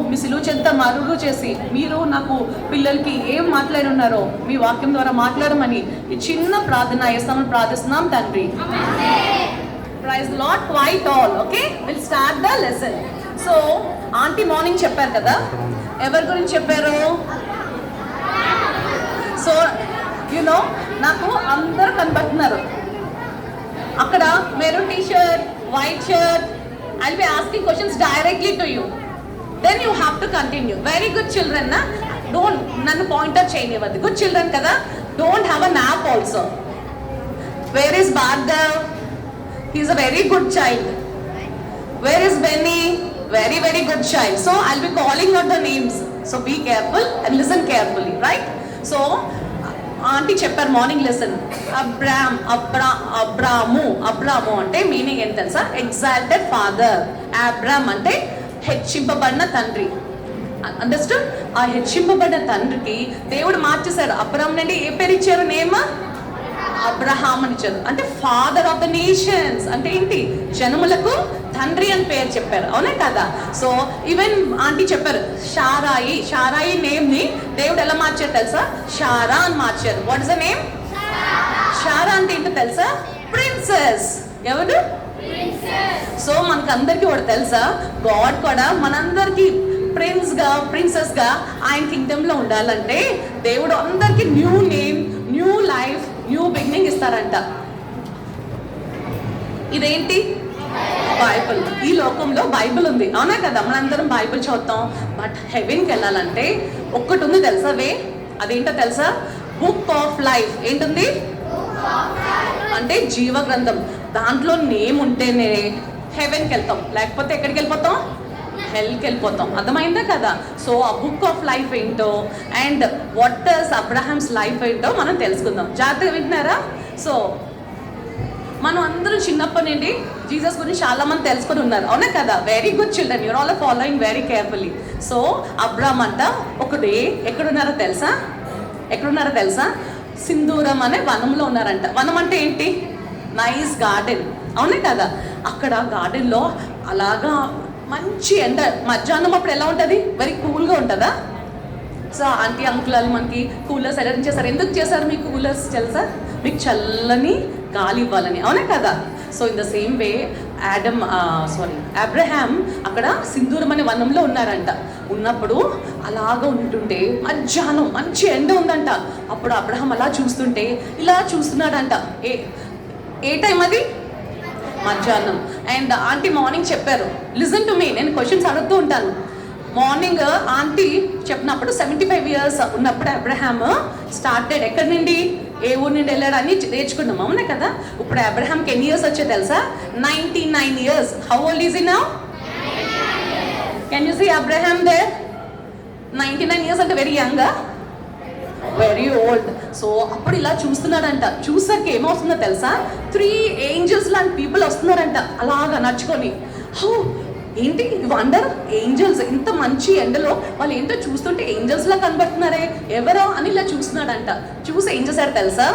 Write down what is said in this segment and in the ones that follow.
మీ సిలువ చెంత మరుగు చేసి మీరు నాకు పిల్లలకి ఏం మాట్లాడి ఉన్నారో మీ వాక్యం ద్వారా మాట్లాడమని ఈ చిన్న ప్రార్థన చేస్తామని ప్రార్థిస్తున్నాం తండ్రి. Praise Lord quiet all. Okay, will start the lesson. So aunty morning చెప్పారు కదా, ఎవరి గురించి చెప్పారు? సో యునో నాకు అందరూ కనబడుతున్నారు అక్కడ. Maroon T-shirt, white shirt. I'll be asking questions directly to you. Then you have to continue. Very good children, na? Don't nannu pointer cheyanivad. Good children kada? Don't have a nap also. Where is Bhargav? He's a very good child. Where is Benny? Very, very good child. So I'll be calling out the names. So be careful and listen carefully, right? So aunty చెప్పారు morning lesson. అబ్రాము అంటే meaning ఏంటి తెలుసా? Exalted father. Abram అంటే హెచ్చింపబడిన తండ్రి. Understand? ఆ హెచ్చింపబడిన తండ్రికి దేవుడు మార్చేశాడు. అబ్రామ్ నుండి ఏ పేరు ఇచ్చారు? నేమ్ అబ్రహాం అని ఇచ్చారు. అంటే ఫాదర్ ఆఫ్ ద నేషన్స్ అంటే ఏంటి? జనములకు తండ్రి అని పేరు చెప్పారు, అవునా కదా? సో ఈవెన్ ఆంటీ చెప్పారు షారాయి నేమ్ ని దేవుడు ఎలా మార్చారు తెలుసా? షారా అని మార్చారు. What is the name? Sarah అంటే ఏంటో తెలుసా? ప్రిన్సెస్. ఎవరు? సో మనకు అందరికి కూడా తెలుసా, గాడ్ కూడా మనందరికి ప్రిన్సెస్ గా ఆయన కింగ్డమ్ లో ఉండాలంటే దేవుడు అందరికి new name, new life, new beginning ఇస్తారంట. ఇదేంటి? బైబిల్. ఈ లోకంలో బైబిల్ ఉంది, అవునా కదా? మనందరం బైబిల్ చదువుతాం. బట్ హెవెన్కి వెళ్ళాలంటే ఒక్కటి ఉంది తెలుసా? అదేంటో తెలుసా? Book of life. ఏంటుంది? అంటే జీవ గ్రంథం. దాంట్లో నేమ్ ఉంటేనే హెవెన్కి వెళ్తాం, లేకపోతే ఎక్కడికి వెళ్ళిపోతాం? హెల్కి వెళ్ళిపోతాం. అర్థమైందా కదా? సో ఆ బుక్ ఆఫ్ లైఫ్ ఏంటో and what is Abraham's life ఏంటో మనం తెలుసుకుందాం. జాగ్రత్తగా వింటున్నారా? సో మనం అందరూ చిన్నప్పటి నుండి జీసస్ గురించి చాలా మంది తెలుసుకొని ఉన్నారు, అవునా కదా? Very good children, your all following very carefully. So Abram అంట ఒక డే ఎక్కడున్నారో తెలుసా? సింధూరం అనే వనంలో ఉన్నారంట. వనం అంటే ఏంటి? నైస్ గార్డెన్, అవునా కదా? అక్కడ గార్డెన్లో అలాగా మంచి ఎండ, మధ్యాహ్నం అప్పుడు ఎలా ఉంటుంది? వెరీ కూల్గా ఉంటుందా? సో ఆంటీ అంకుల్ మనకి కూలర్స్ అరేంజ్ చేశారు. ఎందుకు చేశారు మీకు కూలర్స్ తెలుసా? మీకు చల్లని గాలి ఇవ్వాలని, అవునా కదా? So in the same way Abraham అక్కడ సింధూరం అనే వనంలో ఉన్నారంట. ఉన్నప్పుడు అలాగా ఉంటుంటే మధ్యాహ్నం మంచి ఎండ ఉందంట. అప్పుడు అబ్రహాం అలా చూస్తుంటే ఇలా చూస్తున్నాడంట. ఏ టైం అది? మధ్యాహ్నం. అండ్ ఆంటీ మార్నింగ్ చెప్పారు, లిసన్ టు మీ, నేను క్వశ్చన్స్ అడుగుతూ ఉంటాను. మార్నింగ్ ఆంటీ చెప్పినప్పుడు 75 years ఉన్నప్పుడు అబ్రహాం స్టార్టెడ్ ఎక్కడి నుండి, ఏ ఊరు నుండి వెళ్ళాడని నేర్చుకున్నాం, అవునా కదా? ఇప్పుడు అబ్రహాంకి ఎన్ని ఇయర్స్ వచ్చాయి తెలుసా? 99 years. How old is he now? Can you see Abraham there? 99 years అంటే very young, very old. So అప్పుడు ఇలా చూస్తున్నాడంట. చూసాక ఏమవుతుందో తెలుసా? 3 angels లాంటి పీపుల్ వస్తున్నారంట అలాగా నడుచుకొని. హౌ ఏంటి వండర్, ఏంజల్స్ ఇంత మంచి ఎండలో వాళ్ళు ఏంటో చూస్తుంటే ఏంజల్స్ లా కనబడుతున్నారే, ఎవరో అని ఇలా చూస్తున్నాడంట. చూసి ఏం చేశాడు తెలుసా?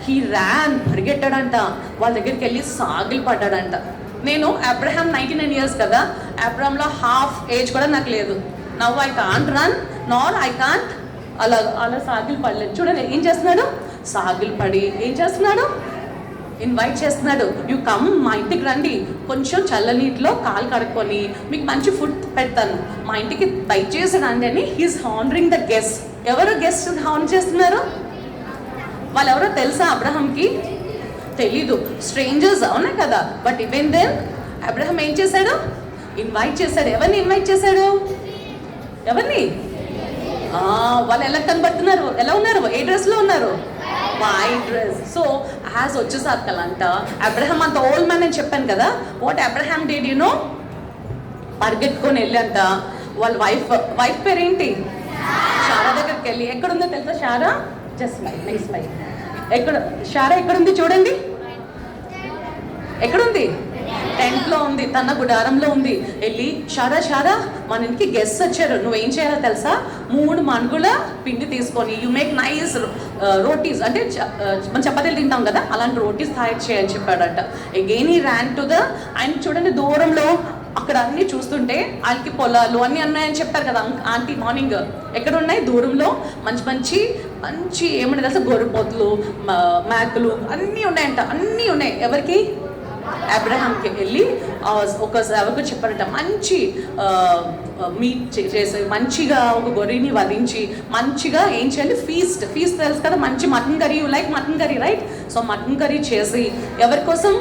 హీ ర్యాన్, పరిగెట్టాడంట. వాళ్ళ దగ్గరికి వెళ్ళి సాగిలి పడ్డాడంట. నేను అబ్రహాం 99 years కదా, అబ్రహాంలో హాఫ్ ఏజ్ కూడా నాకు లేదు. Now I can't run Nar I can't అలా సాగిలి పడలేదు. చూడండి ఏం చేస్తున్నాడు? సాగిలి పడి ఏం చేస్తున్నాడు? ఇన్వైట్ చేస్తున్నాడు. యూ కమ్, మా ఇంటికి రండి, కొంచెం చల్లనీటిలో కాలు కడుక్కొని మీకు మంచి ఫుడ్ పెడతాను, మా ఇంటికి దయచేసి రండి అని హీస్ హానరింగ్ ద గెస్ట్. ఎవరు గెస్ట్ హాన్ చేస్తున్నారు? వాళ్ళు ఎవరో తెలుసా అబ్రహాంకి? తెలీదు, స్ట్రేంజర్స్, అవునా కదా? బట్ ఈవెన్ దెన్ అబ్రహాం ఏం చేశాడు? ఇన్వైట్ చేశాడు. ఎవరిని ఇన్వైట్ చేశాడు? ఎవరిని? వాళ్ళు ఎలా కనబడుతున్నారు? ఎలా ఉన్నారు? ఏ డ్రెస్లో ఉన్నారు? White dress. సో యాజ్ వచ్చేసరికలంట అబ్రహాం అంత ఓల్డ్ మ్యాన్ అని చెప్పాను కదా. What Abraham did you know? పరిగెట్టుకొని వెళ్ళంట వాళ్ళ వైఫ్ పేరేంటి? షారా దగ్గరికి వెళ్ళి, ఎక్కడుందో తెలుసా Sarah? Just next life. Sarah ఎక్కడుంది చూడండి. ఎక్కడుంది? టెంట్లో ఉంది, తన గుడారంలో ఉంది. వెళ్ళి షారా మన ఇంటికి గెస్ట్ వచ్చారు, నువ్వేం చేయాలో తెలుసా? 3 మణుగుల పిండి తీసుకొని యూ మేక్ నైస్ రోటీస్, అంటే మనం చపాతీలు తింటాం కదా అలాంటి రోటీస్ తయారు చేయని చెప్పాడట. అగైన్ ఈ ర్యాన్ టు ద, ఆయన చూడండి దూరంలో అక్కడ అన్నీ చూస్తుంటే వాళ్ళకి పొలాలు అన్నీ ఉన్నాయని చెప్పారు కదా ఆంటీ మార్నింగ్. ఎక్కడ ఉన్నాయి? దూరంలో మంచి మంచి మంచి ఏమన్నా తెలుసా, గొర్రెపోతులు, మేకలు అన్నీ ఉన్నాయంట. అన్నీ ఉన్నాయి. ఎవరికి? అబ్రహాంకి. వెళ్ళి ఒక సేవకు చెప్పారట, మంచి మీట్ చేసి మంచిగా ఒక గొర్రెని వధించి మంచిగా ఏం చేయాలి, ఫీస్ట్ తెలుసు కదా, మంచి mutton curry. You like mutton curry right? So mutton curry చేసి ఎవరి కోసం?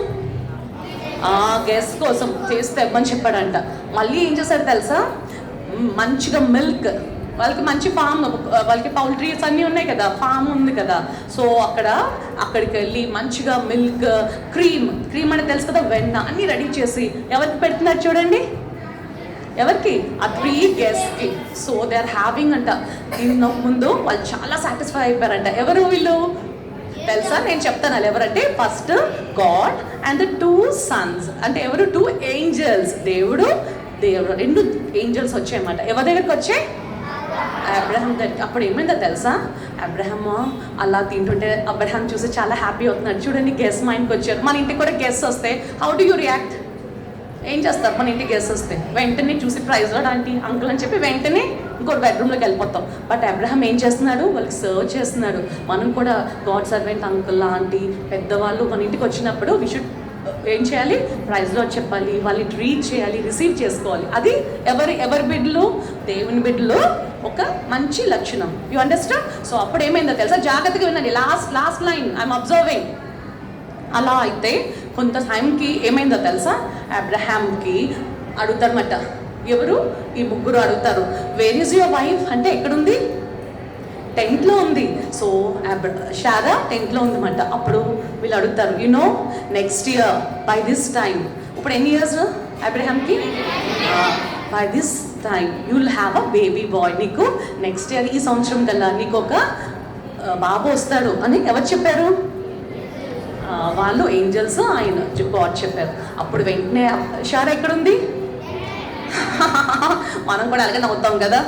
గెస్ట్ కోసం చేస్తే ఇవ్వమని చెప్పాడంట. మళ్ళీ ఏం చేశాడు తెలుసా, మంచిగా మిల్క్, వాళ్ళకి మంచి ఫామ్, వాళ్ళకి పౌల్ట్రీస్ అన్నీ ఉన్నాయి కదా, ఫామ్ ఉంది కదా. సో అక్కడికి వెళ్ళి మంచిగా మిల్క్, క్రీమ్ అని తెలుసు కదా, వెన్న అన్నీ రెడీ చేసి ఎవరికి పెడుతున్నారు చూడండి, ఎవరికి? ఆ 3 గెస్ట్కి. సో దే ఆర్ హ్యావింగ్ అంట. దీని ముందు వాళ్ళు చాలా సాటిస్ఫై అయిపోయారంట. ఎవరు వీళ్ళు తెలుసా? నేను చెప్తాను వాళ్ళు ఎవరంటే, first God and the 2 sons. అంటే ఎవరు? 2 angels. దేవుడు 2 angels వచ్చాయన్నమాట. ఎవరి దగ్గరికి వచ్చాయి? అబ్రహాం దగ్గరికి. అప్పుడు ఏమైందో తెలుసా, అబ్రహాం అలా తింటుంటే అబ్రహాం చూసి చాలా హ్యాపీ అవుతున్నాడు. చూడండి, గెస్ట్ మా ఇంటికి వచ్చారు. మన ఇంటికి కూడా గెస్ట్ వస్తే హౌ డు యూ రియాక్ట్? ఏం చేస్తారు? మన ఇంటికి గెస్ట్ వస్తే వెంటనే చూసి ప్రైజ్ లార్డ్ ఆంటీ అంకుల్ అని చెప్పి వెంటనే ఇంకోటి బెడ్రూమ్లోకి వెళ్ళిపోతాం. బట్ అబ్రహాం ఏం చేస్తున్నాడు? వాళ్ళకి సర్వ్ చేస్తున్నాడు. మనం కూడా గాడ్ సర్వెంట్ అంకుల్ ఆంటీ పెద్దవాళ్ళు మన ఇంటికి వచ్చినప్పుడు వి షుడ్ ఏం చేయాలి? ప్రైజ్ లార్డ్ చెప్పాలి, వాళ్ళని ట్రీట్ చేయాలి, రిసీవ్ చేసుకోవాలి. అది ఎవరి బిడ్డలు? దేవుని బిడ్డలు ఒక మంచి లక్షణం. You understand? సో అప్పుడు ఏమైందో తెలుసా, జాగ్రత్తగా వినండి, లాస్ట్ లైన్ ఐఎమ్ అబ్జర్వింగ్. అలా అయితే కొంత టైంకి ఏమైందో తెలుసా, అబ్రహాంకి అడుగుతారన్నమాట. ఎవరు? ఈ ముగ్గురు అడుగుతారు, వేర్ ఈజ్ యువర్ వైఫ్ అంటే ఎక్కడుంది? టెంట్లో ఉంది. సో షారా టెంట్లో ఉందన్నమాట. అప్పుడు వీళ్ళు అడుగుతారు, you know next year by this time, ఇప్పుడు ఎన్ని ఇయర్స్ అబ్రహాంకి? By this time you will have a baby boy. నీకు నెక్స్ట్ ఇయర్, ఈ సంవత్సరం కల్లా నీకు ఒక బాబు వస్తాడు అని ఎవరు చెప్పారు? వాళ్ళు ఏంజల్స్, ఆయన గాడ్ చెప్పారు. అప్పుడు వెంటనే షారా ఎక్కడుంది? మనం కూడా అలాగే నవ్వుతాం కదా,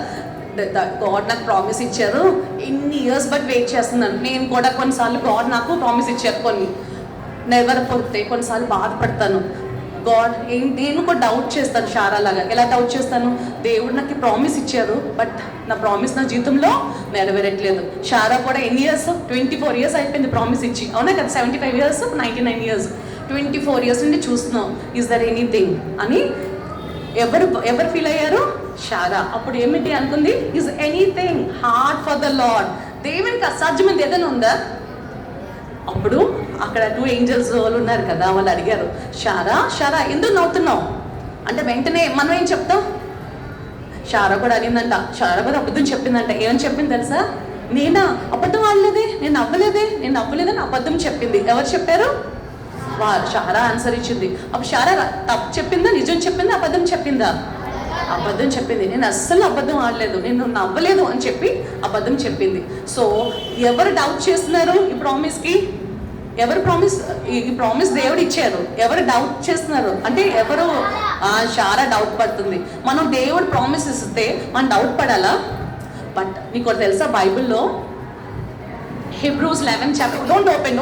గాడ్ నాకు ప్రామిస్ ఇచ్చారు, ఇన్ని ఇయర్స్ బట్ వెయిట్ చేస్తున్నాను. నేను కూడా కొన్నిసార్లు గాడ్ నాకు ప్రామిస్ ఇచ్చారు, కొన్ని నెరవేరపోతే కొన్నిసార్లు బాధపడతాను. గాడ్ నేను కూడా డౌట్ చేస్తాను షారా లాగా. ఎలా డౌట్ చేస్తాను? దేవుడు నాకు ప్రామిస్ ఇచ్చారు, బట్ నా ప్రామిస్ నా జీవితంలో నెరవేరట్లేదు. షారా కూడా ఎన్ని ఇయర్స్? 24 years అయిపోయింది ప్రామిస్ ఇచ్చి, అవునా కదా? 75 years, 99 years, 24 years నుండి చూస్తున్నాం. ఈజ్ దర్ ఎనీథింగ్ అని ఎవరు ఫీల్ అయ్యారు? షారా. అప్పుడు ఏమిటి అనుకుంది? Is anything hard for the lord. దేవునికి అసాధ్యమైనది ఏదైనా ఉందా? అప్పుడు అక్కడ 2 angels వాళ్ళు ఉన్నారు కదా, వాళ్ళు అడిగారు, షారా ఎందుకు నవ్వుతున్నావు అంటే వెంటనే మనం ఏం చెప్తాం? షారా కూడా అడిగిందంట, షారా కూడా అబద్ధం చెప్పిందంట. ఏమని చెప్పింది తెలుసా? నేనా అబద్ధం ఆడలేదే, నేను నవ్వలేదని అబద్ధం చెప్పింది. ఎవరు చెప్పారు? షారా ఆన్సర్ ఇచ్చింది. అప్పుడు షారా తప్పు చెప్పిందా, నిజం చెప్పిందా, అబద్ధం చెప్పిందా? అబద్ధం చెప్పింది. నేను అస్సలు అబద్ధం ఆడలేదు, నేను నవ్వలేదు అని చెప్పి అబద్ధం చెప్పింది. సో ఎవరు డౌట్ చేస్తున్నారు ఈ ప్రామిస్కి? ఎవరు ప్రామిస్? ఈ ప్రామిస్ దేవుడు ఇచ్చారు, ఎవరు డౌట్ చేస్తున్నారు అంటే ఎవరు? షారా డౌట్ పడుతుంది. మనం దేవుడు ప్రామిస్ ఇస్తే మనం డౌట్ పడాలా? బట్ నీకు తెలుసా, బైబిల్లో Hebrews 11 chapter, don't open,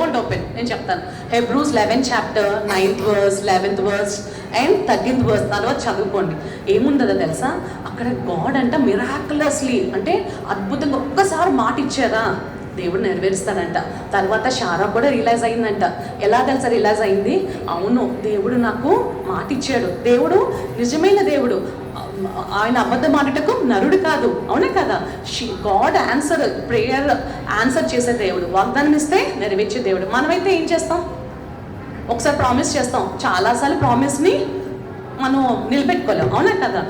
నేను చెప్తాను. Hebrews 11 chapter 9th verse, 11th verse and 13th verse తర్వాత చదువుకోండి. ఏముండదో తెలుసా, అక్కడ గాడ్ అంట మిరాకులస్లీ అంటే అద్భుతంగా ఒక్కసారి మాట ఇచ్చారా దేవుడు నెరవేరుస్తాడంట. తర్వాత షారా కూడా రియలైజ్ అయిందంట. ఎలా తెలుసా రియలైజ్ అయింది? అవును, దేవుడు నాకు మాట ఇచ్చాడు, దేవుడు నిజమైన దేవుడు, ఆయన అబద్ధం ఆడటకు నరుడు కాదు, అవునా కదా? గాడ్ ఆన్సర్, ప్రేయర్ ఆన్సర్ చేసే దేవుడు, వాగ్దానం ఇస్తే నెరవేర్చే దేవుడు. మనమైతే ఏం చేస్తాం? ఒకసారి ప్రామిస్ చేస్తాం, చాలాసార్లు ప్రామిస్ని మనం నిలబెట్టుకోలేం, అవునా కదా?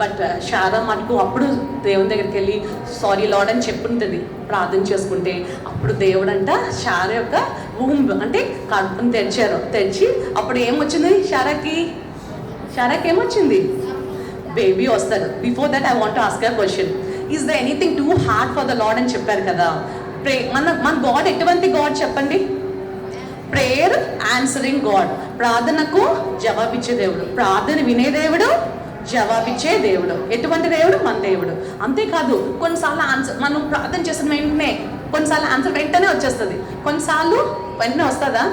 బట్ షారా మటుకు అప్పుడు దేవుని దగ్గరికి వెళ్ళి సారీ లార్డ్ అని చెప్పుంటుంది ప్రార్థన చేసుకుంటే. అప్పుడు దేవుడు అంట షారా యొక్క వూంబ్ అంటే కడుపుని తెరిచి అప్పుడు ఏమొచ్చింది షారాకి ఏమొచ్చింది? బేబీ వస్తాడు. Before that I want to ask a question, is the anything too hard for the lord అని చెప్పారు కదా. మన గాడ్ ఎటువంటి గాడ్ చెప్పండి? ప్రేయర్ ఆన్సరింగ్ గాడ్, ప్రార్థనకు జవాబిచ్చే దేవుడు, ప్రార్థన వినే దేవుడు, జవాబిచ్చే దేవుడు. ఎటువంటి దేవుడు? మన దేవుడు. అంతేకాదు కొన్నిసార్లు ఆన్సర్ మనం ప్రార్థన చేసిన వెంటనే కొన్నిసార్లు ఆన్సర్ వెంటనే వచ్చేస్తుంది, కొన్నిసార్లు వెంటనే వస్తుందా?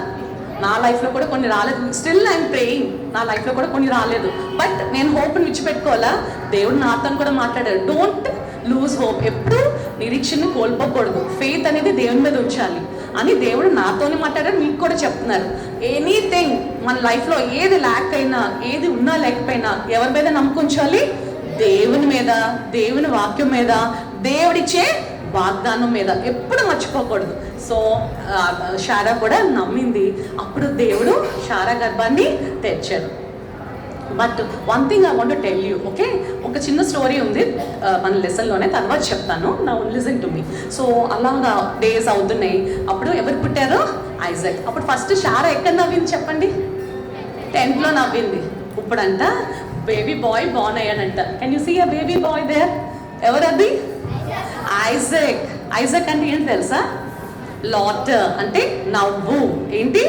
నా లైఫ్లో కూడా కొన్ని రాలేదు, స్టిల్ ఐఎమ్ ప్రేయింగ్, నా లైఫ్లో కూడా కొన్ని రాలేదు. బట్ నేను హోప్ని విడిచిపెట్టుకోవాలా, దేవుడు నాతో కూడా మాట్లాడారు, డోంట్ లూజ్ హోప్, ఎప్పుడు నిరీక్షణని కోల్పోకూడదు, ఫెయిత్ అనేది దేవుని మీద ఉంచాలి అని దేవుడు నాతోనే మాట్లాడారు, మీకు కూడా చెప్తున్నారు. ఎనీథింగ్ మన లైఫ్లో ఏది ల్యాక్ అయినా, ఏది ఉన్నా లేకపోయినా ఎవరి మీద నమ్మకం ఉంచాలి? దేవుని మీద, దేవుని వాక్యం మీద, దేవుడిచ్చే వాగ్దానం మీద ఎప్పుడు మర్చిపోకూడదు. సో షారా కూడా నమ్మింది, అప్పుడు దేవుడు షారా గర్భాన్ని తెచ్చాడు. But one thing I want to tell you, okay, ఒక చిన్న స్టోరీ ఉంది మన లెసన్లోనే, తర్వాత చెప్తాను, నా లిసన్ టు మీ. సో అలాగా డేస్ అవుతున్నాయి, అప్పుడు ఎవరు పుట్టారు? ఐజాక్. అప్పుడు ఫస్ట్ షారా ఎక్కడ నవ్వింది చెప్పండి? 10th నవ్వింది. ఇప్పుడంట బేబీ బాయ్ బార్న్ అయ్యాడంట. Can you see a baby boy there? ఎవరది? ఐజాక్. ఐజాక్ అంటే ఏంటి తెలుసా? లాటర్ అంటే నవ్వు. ఏంటి?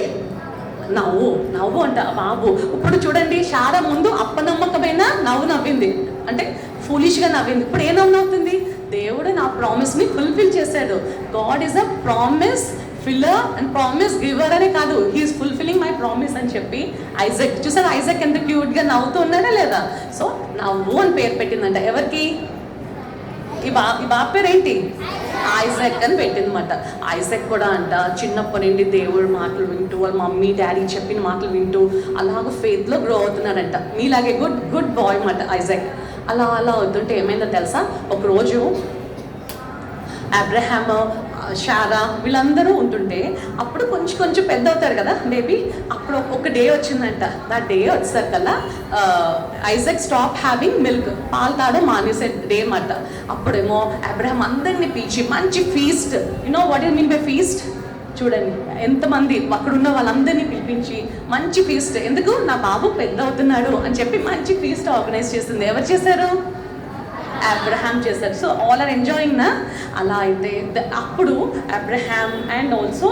నవ్వు. నవ్వు అంట బాబు. ఇప్పుడు చూడండి, షారా ముందు అప్పనమ్మకమైన నవ్వు నవ్వింది, అంటే ఫూలిష్గా నవ్వింది. ఇప్పుడు ఏ నవ్వు నవ్వుతుంది? దేవుడు నా ప్రామిస్ని ఫుల్ఫిల్ చేశాడు. God is a promise filler and promise giver అనే కాదు, హీఈస్ ఫుల్ఫిల్లింగ్ మై ప్రామిస్ అని చెప్పి ఐజాక్, చూసారు ఐజాక్ ఎంత క్యూట్గా నవ్వుతూ ఉన్నాడా లేదా? సో నవ్వు అని పేరు పెట్టిందంట. ఎవరికి? ఈ బాబు పేరు ఏంటి? ఐజాక్ అని పెట్టిందన్నమాట. ఐజాక్ కూడా అంట చిన్నప్పటి నుండి దేవుడు మాటలు వింటూ, వాళ్ళ మమ్మీ డాడీ చెప్పిన మాటలు వింటూ అలాగ ఫెయిత్లో గ్రో అవుతున్నాడంట. మీలాగే గుడ్ బాయ్ అన్నమాట ఐజాక్. అలా అవుతుంటే ఏమైందో తెలుసా? ఒకరోజు అబ్రహాము, షారా వీళ్ళందరూ ఉంటుంటే, అప్పుడు కొంచెం పెద్ద అవుతారు కదా బేబీ, అప్పుడు ఒక డే వచ్చిందంట. ఆ డే వచ్చేసరికల్లా ఐజాక్ స్టాప్ హ్యావింగ్ మిల్క్, పాలు తాగడం మానేసే డే అన్నమాట. అప్పుడేమో అబ్రహాం అందరినీ పిలిచి మంచి feast, you know what you mean by feast? చూడండి ఎంతమంది అక్కడ ఉన్న వాళ్ళందరినీ పిలిపించి మంచి ఫీస్ట్, ఎందుకు? నా బాబు పెద్ద అవుతున్నాడు అని చెప్పి మంచి ఫీస్ట్ ఆర్గనైజ్ చేసింది. ఎవరు చేశారు? అబ్రహాం చేశారు. సో ఆల్ ఆర్ ఎంజాయింగ్ నా. అలా అయితే అప్పుడు అబ్రహాం అండ్ ఆల్సో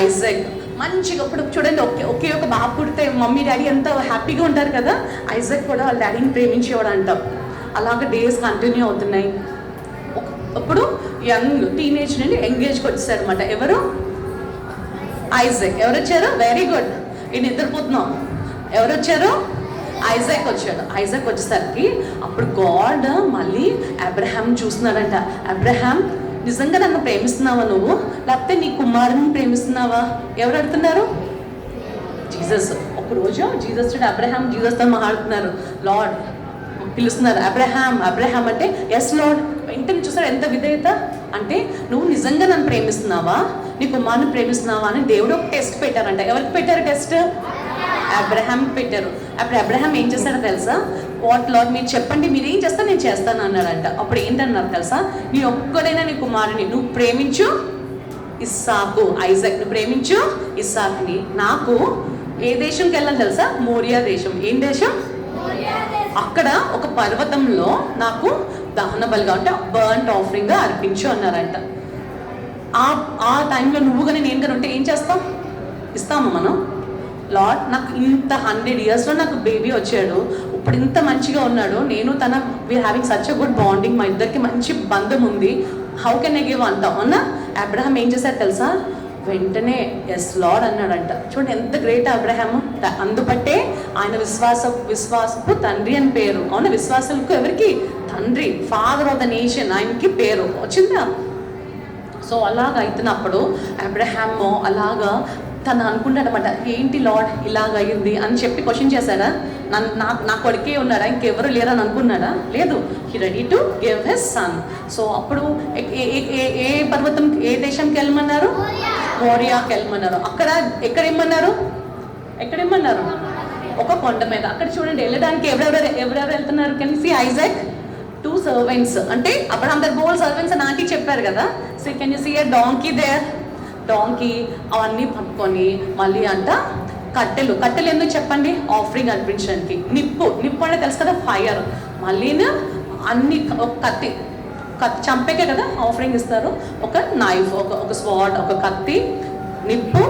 ఐజాక్ మంచిగా, అప్పుడు చూడండి ఒకే ఒక బాబు పుడితే మమ్మీ డాడీ ఎంత హ్యాపీగా ఉంటారు కదా, ఐజాక్ కూడా వాళ్ళ డాడీని ప్రేమించేవాడు అంట. అలాగే డేస్ కంటిన్యూ అవుతున్నాయి. అప్పుడు యంగ్ టీనేజ్ నుండి ఎంగేజ్కి వచ్చేసారు అనమాట. ఎవరు? ఐజాక్. ఎవరు వచ్చారు? వెరీ గుడ్, ఈ నిద్రపోతున్నాం. ఎవరు వచ్చారు? ఐజాక్ వచ్చాడు. ఐజాక్ వచ్చేసరికి అప్పుడు గాడ్ మళ్ళీ అబ్రహాం చూస్తున్నాడంట. అబ్రహాం, నిజంగా నన్ను ప్రేమిస్తున్నావా నువ్వు, లేకపోతే నీ కుమారుని ప్రేమిస్తున్నావా? ఎవరు అడుగుతున్నారు? జీసస్. ఒకరోజు జీసస్ చూడ అబ్రహాం జీసస్తో మాట్లాడుతున్నారు. లార్డ్ పిలుస్తున్నారు, అబ్రహాం అబ్రహాం అంటే ఎస్ లార్డ్. వెంటనే చూసారు ఎంత విధేయత అంటే, నువ్వు నిజంగా నన్ను ప్రేమిస్తున్నావా, నీ కుమారుని ప్రేమిస్తున్నావా అని దేవుడు ఒక టెస్ట్ పెట్టారంట. ఎవరికి పెట్టారు టెస్ట్? అబ్రహాం పెట్టారు. అప్పుడు అబ్రహాం ఏం చేశాడో తెలుసా? వాట్ లార్డ్, మీరు చెప్పండి, మీరు ఏం చేస్తా నేను చేస్తాను అన్నాడంట. అప్పుడు ఏంటన్నారు తెలుసా? నీ ఒక్కడైనా నీ కుమారుని నువ్వు ప్రేమించు, ఇస్సాకు. ఐజాక్ని ప్రేమించు, ఇస్సాక్ని. నాకు ఏ దేశంకి వెళ్ళాలి తెలుసా? మోరియా దేశం. ఏం దేశం? అక్కడ ఒక పర్వతంలో నాకు దహన బలిగా అంటే బర్న్ట్ ఆఫరింగ్గా అర్పించు అన్నారంట. ఆ టైంలో నువ్వు కానీ నేను కానీ ఉంటే ఏం చేస్తాం? ఇస్తాము మనం. లార్డ్, నాకు ఇంత 100 yearsలో నాకు బేబీ వచ్చాడు, ఇప్పుడు ఇంత మంచిగా ఉన్నాడు, నేను తన we are having such a good bonding, మా ఇద్దరికి మంచి బంధం ఉంది, హౌ కెన్ ఐ గివ్ అంటాం అన్న. అబ్రహాం ఏం చేశారు తెలుసా? వెంటనే ఎస్ లార్డ్ అన్నాడంట. చూడండి ఎంత గ్రేట్ అబ్రహాము. అందుబట్టే ఆయన విశ్వాసపు తండ్రి అని పేరు. అవునా? విశ్వాసులకు ఎవరికి? తండ్రి, ఫాదర్ ఆఫ్ ద నేషన్, ఆయనకి పేరు వచ్చిందా? సో అలాగ అవుతున్నప్పుడు అబ్రహాము అలాగా తను అనుకుంటాడనమాట, ఏంటి లార్డ్ ఇలాగ అయ్యింది అని చెప్పి క్వశ్చన్ చేశాడా? నా కొడుకే ఉన్నాడా, ఇంకెవరు లేరని అనుకున్నాడా? లేదు. He ready to give his son. So అప్పుడు ఏ పర్వతం, ఏ దేశంకి వెళ్ళమన్నారు? మోరియాకి వెళ్ళమన్నారు. అక్కడ ఎక్కడేమన్నారు? ఒక కొండ మీద. అక్కడ చూడండి వెళ్ళడానికి ఎవరెవరు వెళ్తున్నారు? కెన్ సీ ఐజాక్, 2 servants, అంటే అబ్రహాం దర్ బోల్ సర్వెంట్స్ అని ఆంటీ చెప్పారు కదా. So can you see a donkey there? Donkey అవన్నీ పట్టుకొని మళ్ళీ అంట కట్టెలు ఎందుకు చెప్పండి? ఆఫరింగ్ అర్పించడానికి. నిప్పు అంటే తెలుసు కదా, ఫైర్. మళ్ళీ అన్ని కత్తి చంపేకే కదా ఆఫరింగ్ ఇస్తారు. ఒక నైఫ్, ఒక స్వాడ్, ఒక కత్తి, నిప్పు,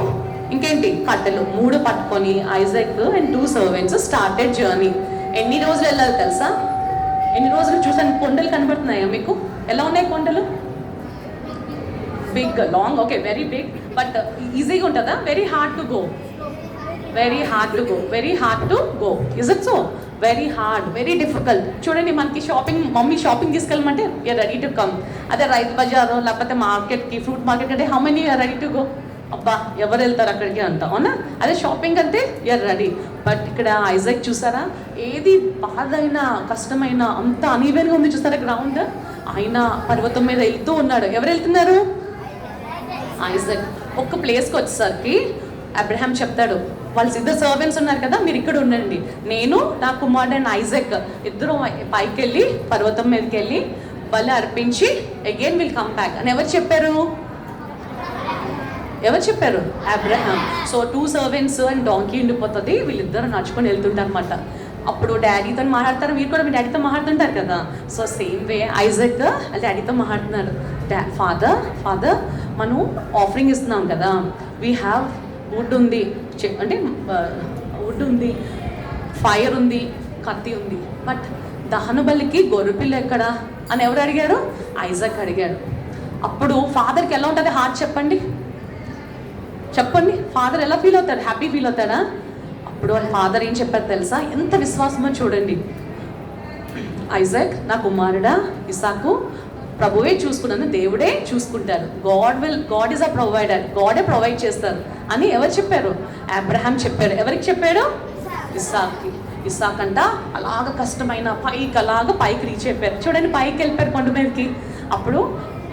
ఇంకేంటి కట్టెలు 3 పట్టుకొని Isaac and 2 servants started journey. ఎన్ని రోజులు వెళ్ళాలి తెలుసా? ఎన్ని రోజులు చూసాను. కొండలు కనబడుతున్నాయా మీకు? ఎలా ఉన్నాయి కొండలు? Big, long, okay, very big. But ఈజీగా ఉంటుందా? Very hard to go. Very hard to go, very hard to go. Is it so? Very hard, very difficult. చూడండి, మనకి షాపింగ్, మమ్మీ షాపింగ్ తీసుకెళ్ళమంటే యూఆర్ రెడీ టు కమ్. అదే రైతు బజారు లేకపోతే మార్కెట్కి, ఫ్రూట్ మార్కెట్ అంటే how many you're ready to go? అబ్బా ఎవరు వెళ్తారు అక్కడికి అంట, అవునా? అదే షాపింగ్ అంటే యూఆర్ రెడీ. బట్ ఇక్కడ ఐజాక్ చూసారా, ఏది బాధైన కష్టమైన అంత అనీవెన్గా ఉంది చూసారా గ్రౌండ్. ఆయన పర్వతం మీద వెళ్తూ ఉన్నాడు. ఎవరు వెళ్తున్నారు? ఐజాక్. ఒక్క ప్లేస్కి వచ్చేసరికి అబ్రహాం చెప్తాడు, వాళ్ళ ఇద్దరు సర్వెంట్స్ ఉన్నారు కదా, మీరు ఇక్కడ ఉండండి, నేను నా కుమారుడు అండ్ ఐజాక్ ఇద్దరు పైకి వెళ్ళి పర్వతం మీదకి వెళ్ళి బలి అర్పించి అగైన్ విల్ కమ్ బ్యాక్ అని ఎవరు చెప్పారు? ఎవరు చెప్పారు? Abraham. So 2 servants and donkey ఉండిపోతుంది, వీళ్ళిద్దరు నడుచుకొని వెళ్తుంటారు అనమాట. అప్పుడు డాడీతో మాట్లాడతారు, మీరు కూడా మీ డాడీతో మాట్లాడుతుంటారు కదా. సో సేమ్ వే ఐజాక్ వాళ్ళ డాడీతో మాట్లాడుతున్నారు. ఫాదర్ మనం ఆఫరింగ్ ఇస్తున్నాం కదా, వీ హ్యావ్ వుడ్ ఉంది, అంటే వుడ్ ఉంది, ఫైర్ ఉంది, కత్తి ఉంది, బట్ దహన బలికి గొర్రెపిల్ల ఎక్కడా అని ఎవరు అడిగారు? ఐజాక్ అడిగాడు. అప్పుడు ఫాదర్కి ఎలా ఉంటుంది హార్ట్ చెప్పండి, ఫాదర్ ఎలా ఫీల్ అవుతాడు? హ్యాపీ ఫీల్ అవుతాడా? అప్పుడు వాళ్ళ ఫాదర్ ఏం చెప్పారు తెలుసా? ఎంత విశ్వాసమో చూడండి. ఐజాక్ నా కుమారుడా, ఇసాకు ప్రభువే చూసుకున్నాను, దేవుడే చూసుకుంటారు, గాడ్ ఈజ్ అ ప్రొవైడర్, గాడే ప్రొవైడ్ చేస్తారు అని ఎవరు చెప్పారు? అబ్రహాం చెప్పాడు. ఎవరికి చెప్పాడు? ఇస్సాక్కి. ఇస్సాక్ అంట అలాగ కష్టమైన పైకి రీచ్ అయిపోయారు. చూడండి, పైకి వెళ్ళిపోయారు కొండ మీదకి. అప్పుడు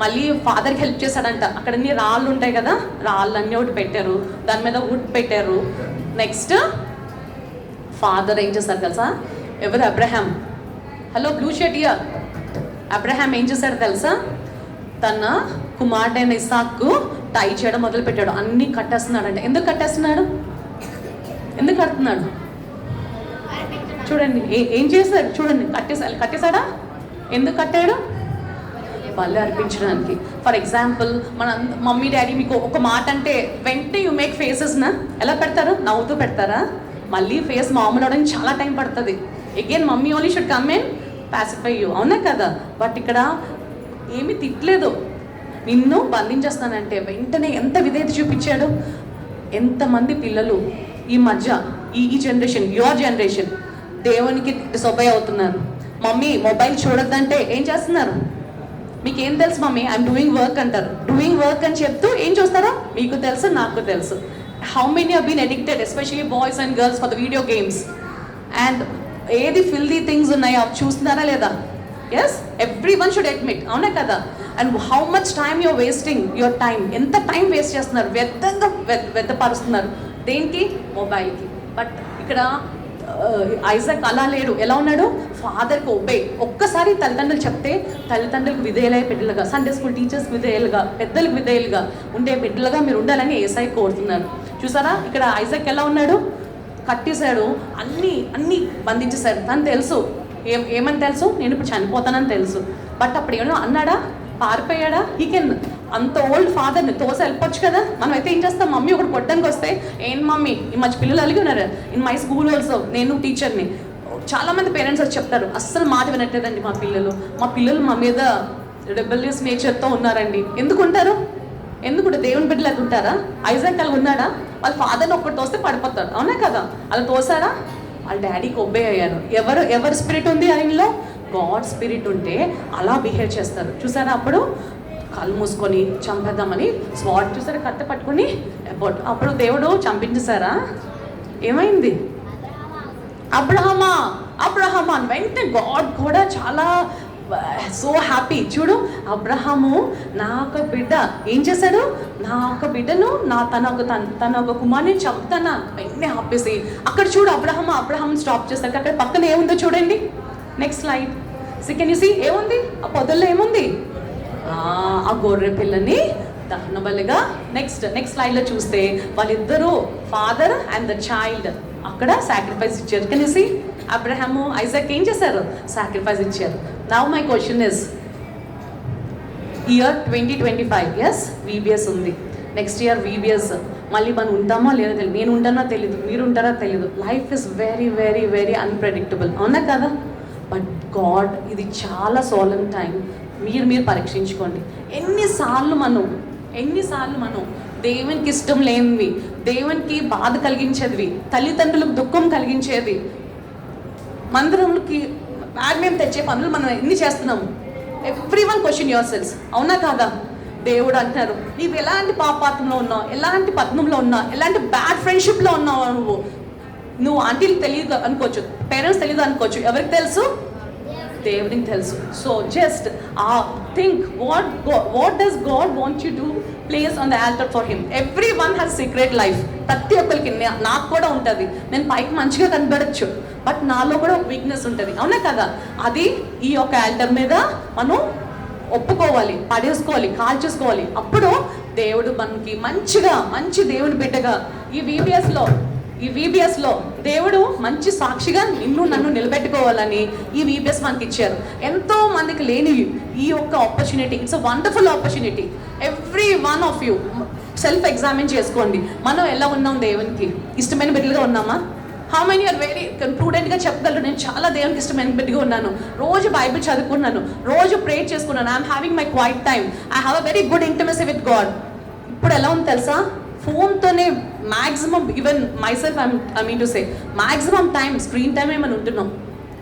మళ్ళీ ఫాదర్కి హెల్ప్ చేశాడంట. అక్కడ అన్ని రాళ్ళు ఉంటాయి కదా, రాళ్ళన్నీ ఒకటి పెట్టారు, దాని మీద వుడ్ పెట్టారు. నెక్స్ట్ ఫాదర్ ఏం చేస్తారు తెలుసా? ఎవరు? Abraham. Hello blue shirt year. Abraham ఏం చేశాడు తెలుసా? తన కుమారుడైన ఇస్సాక్కు టై చేయడం మొదలు పెట్టాడు. అన్నీ కట్టేస్తున్నాడు అంటే ఎందుకు కట్టేస్తున్నాడు? ఎందుకు కడుతున్నాడు? చూడండి ఏం చేశాడు, చూడండి, కట్టేశాడా? ఎందుకు కట్టాడు? బలి అర్పించడానికి. ఫర్ ఎగ్జాంపుల్, మన మమ్మీ డాడీ మీకు ఒక మాట అంటే వెంటనే యూ మేక్ ఫేసెస్నా ఎలా పెడతారు? నవ్వుతూ పెడతారా? మళ్ళీ ఫేస్ మామూలు అవడానికి చాలా టైం పడుతుంది. Again mummy only should come in pacify you, అవునా కదా? బట్ ఇక్కడ ఏమీ తిట్టలేదు, నిన్ను బంధించేస్తానంటే వెంటనే ఎంత విధేయత చూపించాడు. ఎంతమంది పిల్లలు ఈ మధ్య ఈ జనరేషన్, యువర్ జనరేషన్ దేవునికి డిసొబే అవుతున్నారు. మమ్మీ మొబైల్ చూడొద్దంటే ఏం చేస్తున్నారు? మీకు ఏం తెలుసు మమ్మీ, ఐఎమ్ డూయింగ్ వర్క్ అంటారు. డూయింగ్ వర్క్ అని చెప్తూ ఏం చూస్తారో మీకు తెలుసు, నాకు తెలుసు. How many have been addicted, especially boys and girls, for the video games. And ఏది ఫిల్దీ థింగ్స్ ఉన్నాయో చూస్తున్నారా లేదా? Yes, everyone should admit, అవునా కదా? And how much time your wasting your time, ఎంత టైం వేస్ట్ చేస్తున్నారు, వ్యర్థపరుస్తున్నారు. దేనికి? మొబైల్కి. బట్ ఇక్కడ ఐజాక్ అలా లేడు. ఎలా ఉన్నాడు? ఫాదర్కి ఒబే. ఒక్కసారి తల్లిదండ్రులు చెప్తే తల్లిదండ్రులకు విధేయులై బిడ్డలుగా, సండే స్కూల్ టీచర్స్కి విధేయులుగా, పెద్దలకు విధేయులుగా ఉండే బిడ్డలుగా మీరు ఉండాలని ఏసై కోరుతున్నారు. చూసారా, ఇక్కడ ఐజాక్ ఎలా ఉన్నాడు? కట్టేశాడు, అన్నీ బంధించేశాడు. తను తెలుసు ఏమని తెలుసు, నేను ఇప్పుడు చనిపోతానని తెలుసు. బట్ అప్పుడు ఏమో అన్నాడా? పారిపోయాడా? He can. అంత ఓల్డ్ ఫాదర్ని తోసి వెళ్ళిపోవచ్చు కదా. మనం అయితే ఏం చేస్తాం? మమ్మీ ఒకటి కొట్టడానికి వస్తే, ఏం మమ్మీ ఈ మధ్య పిల్లలు అలిగి ఉన్నారు ఇన్ మై స్కూల్ ఆల్సో, నేను టీచర్ని. చాలామంది పేరెంట్స్ వచ్చి చెప్తారు, అస్సలు మాట వినట్లేదండి మా పిల్లలు మా మీద రెబెలియస్ నేచర్తో ఉన్నారండి. ఎందుకు ఉంటారు? ఎందుకుంటే దేవుని బిడ్డలు అది ఉంటారా? ఐజాక్ అలా ఉన్నాడా? వాళ్ళ ఫాదర్ని ఒక్కటి తోస్తే పడిపోతాడు, అవునా కదా? అలా తోసారా? వాళ్ళ డాడీకి ఒబే అయ్యారు. ఎవరు స్పిరిట్ ఉంది ఆయనలో? గాడ్ స్పిరిట్ ఉంటే అలా బిహేవ్ చేస్తారు. చూసారా? అప్పుడు కళ్ళు మూసుకొని చంపేద్దామని స్వాట్ చూసారా, కత్తి పట్టుకుని అప్పుడు దేవుడు చంపించేశారా? ఏమైంది? అబ్రహమా అని వెంటనే గాడ్ కూడా చాలా సో హ్యాపీ. చూడు, అబ్రహాము నా ఒక బిడ్డ ఏం చేశాడు? నా ఒక బిడ్డను తన ఒక కుమార్ని చంపుతానా వెంటనే ఆపేసి అక్కడ చూడు అబ్రహాం స్టాప్ చేస్తాడు. అక్కడ పక్కన ఏముందో చూడండి. Next slide. Can you see ఏముంది ఆ పొదల్లో? ఏముంది? ఆ గొర్రె పిల్లని దహన బలిగా. నెక్స్ట్ స్లైడ్లో చూస్తే వాళ్ళిద్దరూ ఫాదర్ అండ్ ద చైల్డ్ అక్కడ సాక్రిఫైస్ ఇచ్చారు. Can you see? Abraham Isaac ఏం చేశారు? సాక్రిఫైస్ ఇచ్చారు. Now my question is, year 2025, yes VBS ఉంది. నెక్స్ట్ ఇయర్ VBS మళ్ళీ మనం ఉంటామో లేదో తెలియదు, నేను ఉంటానో తెలీదు, మీరు ఉంటారో తెలీదు. Life is very very very unpredictable, అవునా కదా? బట్ గాడ్, ఇది చాలా సోలెన్ టైం. మీరు పరీక్షించుకోండి. ఎన్నిసార్లు మనం దేవునికి ఇష్టం లేనివి దేవునికి బాధ కలిగించేది, తల్లిదండ్రులకు దుఃఖం కలిగించేది, మందిరంకి బ్యాడ్ నేమ్ తెచ్చే పనులు మనం ఎన్ని చేస్తున్నాము. ఎవ్రీవన్ క్వశ్చన్ యువర్ సెల్స్, అవునా కాదా? దేవుడు అంటున్నారు, నీవు ఎలాంటి పాపాత్మలో ఉన్నావు, ఎలాంటి పద్మంలో ఉన్నావు, ఎలాంటి బ్యాడ్ ఫ్రెండ్షిప్లో ఉన్నావు, నువ్వు ఆంటీలు తెలియదు అనుకోవచ్చు, పేరెంట్స్ తెలియదు అనుకోవచ్చు, ఎవరికి తెలుసు? దేవునికి తెలుసు. So just think what does God want you to place on the altar for him. Every one has secret life. ప్రతి ఒక్కరికి, నాకు కూడా ఉంటుంది. నేను పైకి మంచిగా కనబడచ్చు, బట్ నాలో కూడా ఒక వీక్నెస్ ఉంటుంది, అవునా కదా? అది ఈ యొక్క ఆల్టర్ మీద మనం ఒప్పుకోవాలి, పడేసుకోవాలి, కాల్చేసుకోవాలి. అప్పుడు దేవుడు మనకి మంచి దేవుని బిడ్డగా ఈ VBSలో దేవుడు మంచి సాక్షిగా నన్ను నిలబెట్టుకోవాలని ఈ VBS మనకి ఇచ్చారు. ఎంతో మందికి లేని ఈ యొక్క opportunity, it's a wonderful opportunity. Every one of you self examine చేసుకోండి. మనం ఎలా ఉన్నాం? దేవునికి ఇష్టమైన బిడ్డలుగా ఉన్నామా? హౌ మెనీ ఆర్ వెరీ ప్రూడెంట్గా చెప్పగలరు, నేను చాలా దేవునికి ఇష్టమైన బిడ్డగా ఉన్నాను, రోజు బైబిల్ చదువుకున్నాను, రోజు ప్రేయర్ చేసుకున్నాను, I'm having my quiet time, I have a very good intimacy with God. ఇప్పుడు ఎలా ఉంది తెలుసా? ఫోన్తోనే maximum, even myself I mean to say, maximum time screen time ఏమైనా ఉంటున్నాం.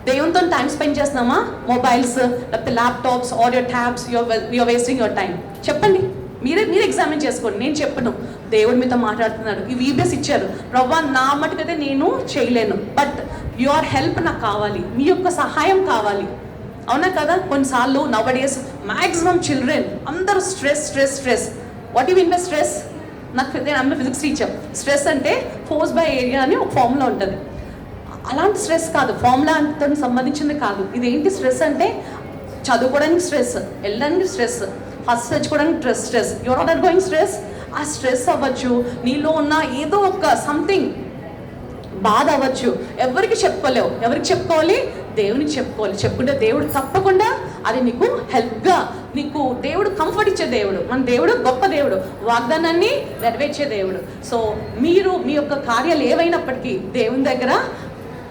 దేవునితో టైం స్పెండ్ చేస్తున్నామా? మొబైల్స్ లేకపోతే laptops or your tabs, your wasting your time. చెప్పండి, మీరు ఎగ్జామిన్ చేసుకోండి. నేను చెప్పను, దేవుడు మీతో మాట్లాడుతున్నాడు. ఈ VBS ఇచ్చారు. ప్రభా, నా మటుకైతే నేను చేయలేను, బట్ యువర్ హెల్ప్ నాకు కావాలి, మీ యొక్క సహాయం కావాలి, అవునా కదా? కొన్నిసార్లు నవ్ డేస్ మ్యాక్సిమం చిల్డ్రన్ అందరూ stress. What you mean by stress? నేను ఫిజిక్స్ టీచర్. స్ట్రెస్ అంటే ఫోర్స్ బై ఏరియా అని ఒక ఫార్ములా ఉంటుంది. అలాంటి స్ట్రెస్ కాదు, ఫార్ములా అంత సంబంధించింది కాదు. ఇదేంటి స్ట్రెస్ అంటే, చదువుకోవడానికి స్ట్రెస్, వెళ్ళడానికి స్ట్రెస్, ఫస్ట్ తెచ్చుకోవడానికి stress, your not going stress. ఆ స్ట్రెస్ అవ్వచ్చు, నీలో ఉన్న ఏదో ఒక సంథింగ్ బాధ అవ్వచ్చు, ఎవరికి చెప్పుకోలేవు. ఎవరికి చెప్పుకోవాలి? దేవునికి చెప్పుకోవాలి. చెప్పుకుంటే దేవుడు తప్పకుండా అది నీకు హెల్ప్గా, నీకు దేవుడు కంఫర్ట్ ఇచ్చే దేవుడు. మన దేవుడు గొప్ప దేవుడు, వాగ్దానాన్ని నెరవేర్చే దేవుడు. సో మీరు మీ యొక్క కార్యాలు ఏవైనప్పటికీ దేవుని దగ్గర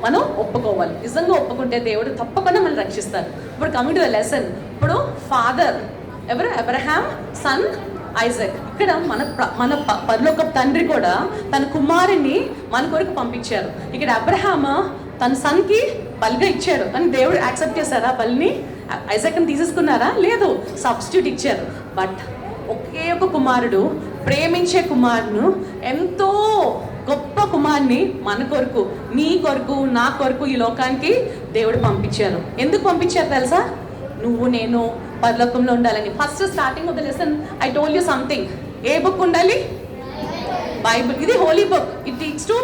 మనం ఒప్పుకోవాలి. నిజంగా ఒప్పుకుంటే దేవుడు తప్పకుండా మనం రక్షిస్తారు. ఇప్పుడు కమింగ్ టు ద లెసన్. ఇప్పుడు ఫాదర్ ఎవరు? Abraham, son Isaac. ఇక్కడ మన పరలోక తండ్రి కూడా తన కుమారుని మన కొరకు పంపించారు. ఇక్కడ అబ్రహాం తన సన్కి బలిగా ఇచ్చారు, కానీ దేవుడు యాక్సెప్ట్ చేశారా? బలిని ఐజాక్ని తీసేసుకున్నారా? లేదు, సబ్స్టిట్యూట్ ఇచ్చారు. బట్ ఒకే ఒక కుమారుడు, ప్రేమించే కుమారును, ఎంతో గొప్ప కుమారుని మన కొరకు, నీ కొరకు, నా కొరకు ఈ లోకానికి దేవుడు పంపించారు. ఎందుకు పంపించారు తెలుసా? నువ్వు నేను పరలోకంలో ఉండాలని. First starting of the lesson I told you something. ఏ బుక్ ఉండాలి? బైబిల్. ఇది holy book. It takes to